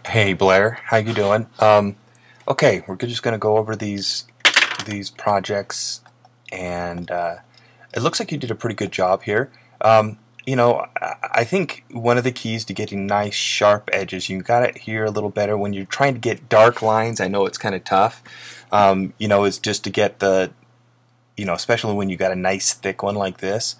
Hey Blair, how you doing? Okay, we're just gonna go over these projects, and it looks like you did a pretty good job here. I think one of the keys to getting nice sharp edges, you got it here a little better when you're trying to get dark lines. I know it's kind of tough. Is just to get especially when you got a nice thick one like this.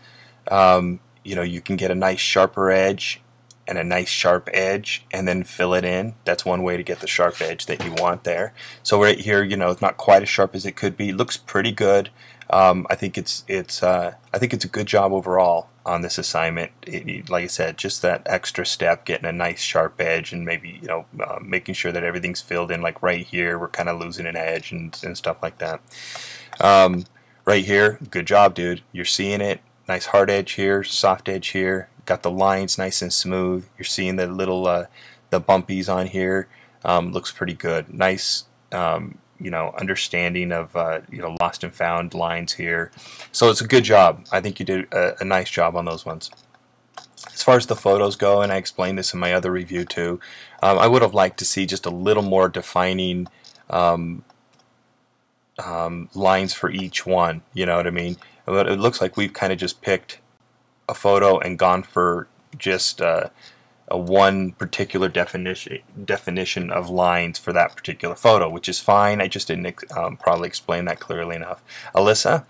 You can get a nice sharper edge and a nice sharp edge and then fill it in. That's one way to get the sharp edge that you want there. So right here, it's not quite as sharp as it could be. It looks pretty good. I think it's a good job overall on this assignment. Like I said, just that extra step, getting a nice sharp edge, and maybe making sure that everything's filled in. Like right here, we're kind of losing an edge and stuff like that. Right here, good job, dude. You're seeing it. Nice hard edge here, soft edge here. Got the lines nice and smooth. You're seeing the little the bumpies on here. Looks pretty good. Nice, understanding of lost and found lines here. So it's a good job. I think you did a nice job on those ones. As far as the photos go, and I explained this in my other review too, I would have liked to see just a little more defining lines for each one. You know what I mean? But it looks like we've kind of just picked a photo and gone for just a one particular definition of lines for that particular photo, which is fine. I just didn't probably explain that clearly enough. Alyssa,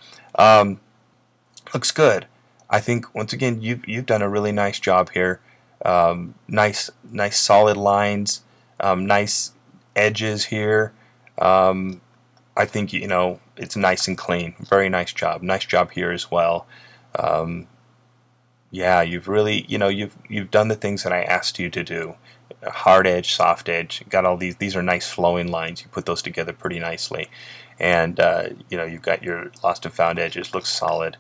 looks good. I think once again you've done a really nice job here. Nice solid lines, nice edges here. I think it's nice and clean. Very nice job. Nice job here as well. Yeah, you've really you've done the things that I asked you to do. Hard edge, soft edge. Got all these. These are nice flowing lines. You put those together pretty nicely, and you've got your lost and found edges. Looks solid,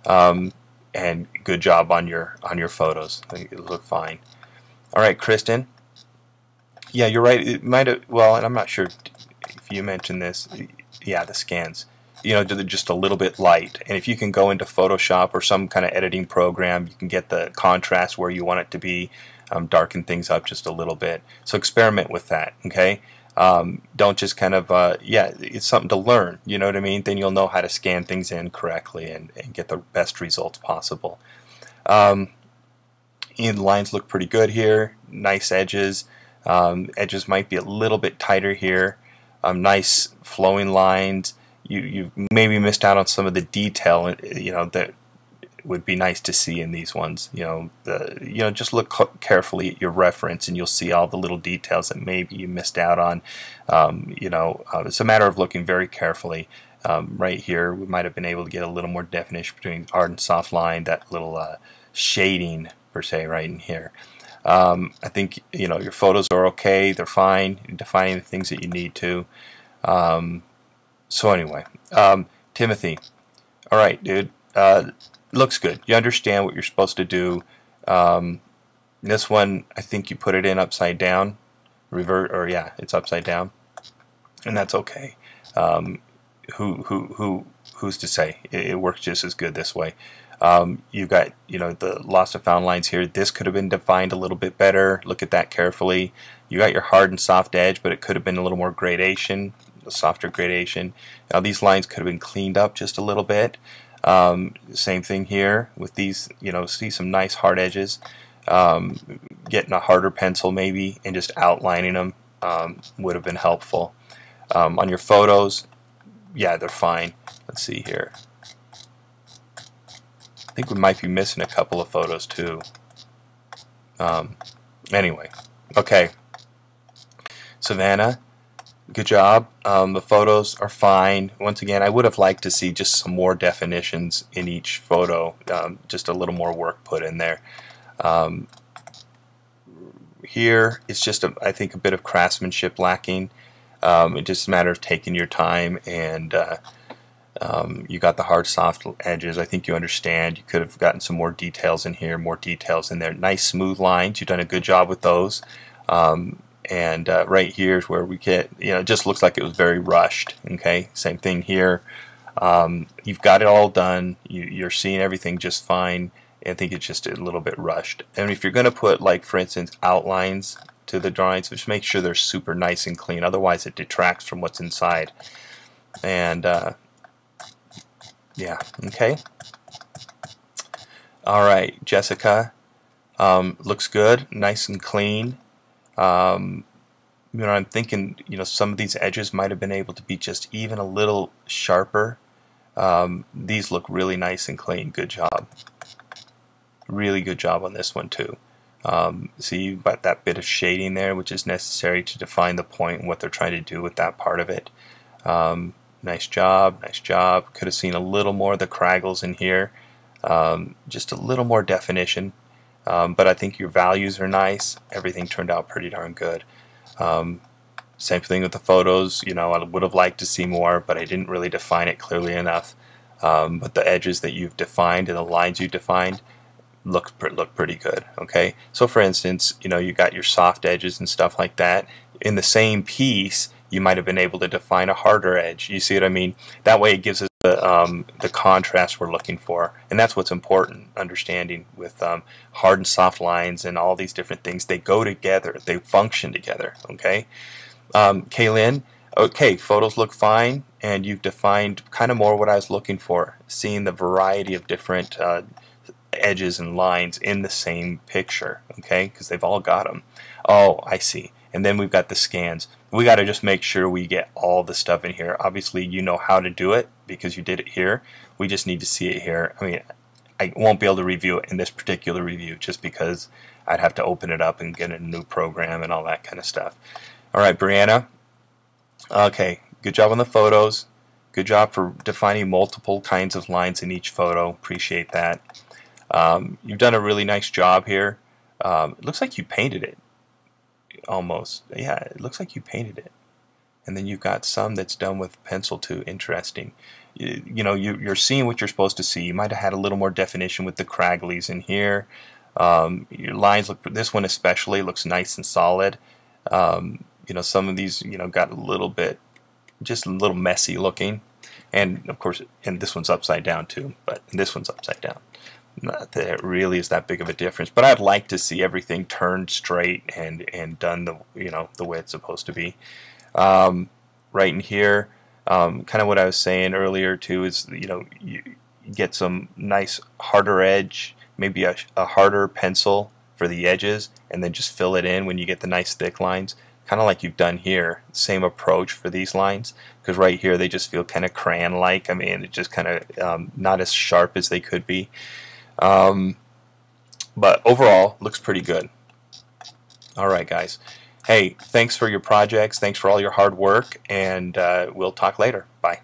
and good job on your photos. I think it look fine. All right, Kristen. Yeah, you're right. It might have. Well, and I'm not sure if you mentioned this. Yeah, the scans. They're just a little bit light, and if you can go into Photoshop or some kind of editing program, you can get the contrast where you want it to be, darken things up just a little bit. So experiment with that, okay? Don't just kind of it's something to learn, you know what I mean? Then you'll know how to scan things in correctly and get the best results possible. And the lines look pretty good here. Nice edges. Edges might be a little bit tighter here. Nice flowing lines. You've maybe missed out on some of the detail, that would be nice to see in these ones. Just look carefully at your reference, and you'll see all the little details that maybe you missed out on. It's a matter of looking very carefully. Right here, we might have been able to get a little more definition between hard and soft line. That little shading per se, right in here. I think your photos are okay. They're fine. You're defining the things that you need to. So anyway, Timothy, all right, dude, looks good. You understand what you're supposed to do. This one, I think you put it in upside down, it's upside down, and that's okay. Who's to say? It works just as good this way. You got the lost and found lines here. This could have been defined a little bit better. Look at that carefully. You got your hard and soft edge, but it could have been a little more gradation. A softer gradation. Now these lines could have been cleaned up just a little bit. Same thing here with these, see some nice hard edges. Getting a harder pencil maybe and just outlining them would have been helpful. On your photos, yeah, they're fine. Let's see here. I think we might be missing a couple of photos too. Anyway, okay. Savannah, good job. The photos are fine. Once again, I would have liked to see just some more definitions in each photo, just a little more work put in there. Here, it's just, I think, a bit of craftsmanship lacking. It's just a matter of taking your time, and you got the hard, soft edges. I think you understand. You could have gotten some more details in here, more details in there. Nice, smooth lines. You've done a good job with those. And right here is where we get, it just looks like it was very rushed. Okay, same thing here. You've got it all done. You're seeing everything just fine. I think it's just a little bit rushed. And if you're going to put, like, for instance, outlines to the drawings. Just make sure they're super nice and clean, otherwise it detracts from what's inside. And yeah, okay. Alright, Jessica, looks good, nice and clean. You know, I'm thinking, you know, some of these edges might have been able to be just even a little sharper. These look really nice and clean. Good job. Really good job on this one too. See, you've got that bit of shading there, which is necessary to define the point and what they're trying to do with that part of it. Nice job, nice job. Could have seen a little more of the craggles in here. Just a little more definition. But I think your values are nice. Everything turned out pretty darn good. Same thing with the photos. You know, I would have liked to see more, but I didn't really define it clearly enough. But the edges that you've defined and the lines you defined look pretty good. Okay, so for instance, you know, you got your soft edges and stuff like that. In the same piece, you might have been able to define a harder edge. You see what I mean? That way, it gives us the contrast we're looking for, and that's what's important. Understanding with hard and soft lines and all these different things, they go together. They function together. Okay, Kaylin. Okay, photos look fine, and you've defined kind of more what I was looking for. Seeing the variety of different edges and lines in the same picture, okay, because they've all got them. Oh, I see. And then we've got the scans. We got to just make sure we get all the stuff in here. Obviously, you know how to do it because you did it here. We just need to see it here. I mean, I won't be able to review it in this particular review just because I'd have to open it up and get a new program and all that kind of stuff. All right, Brianna. Okay, good job on the photos. Good job for defining multiple kinds of lines in each photo. Appreciate that. You've done a really nice job here. It looks like you painted it. Almost. Yeah, it looks like you painted it. And then you've got some that's done with pencil too. Interesting. You know, you're seeing what you're supposed to see. You might have had a little more definition with the cragglies in here. Your lines look, this one especially looks nice and solid. You know, some of these, you know, got a little bit, just a little messy looking. And of course, and this one's upside down too, but this one's upside down. Not that it really is that big of a difference, but I'd like to see everything turned straight and done the, you know, the way it's supposed to be. Right in here, kind of what I was saying earlier too is, you know, you get some nice harder edge, maybe a harder pencil for the edges, and then just fill it in when you get the nice thick lines, kind of like you've done here. Same approach for these lines, because right here they just feel kind of crayon-like. I mean, it just kind of not as sharp as they could be. But overall, looks pretty good. Alright guys, hey, thanks for your projects, thanks for all your hard work, and we'll talk later. Bye.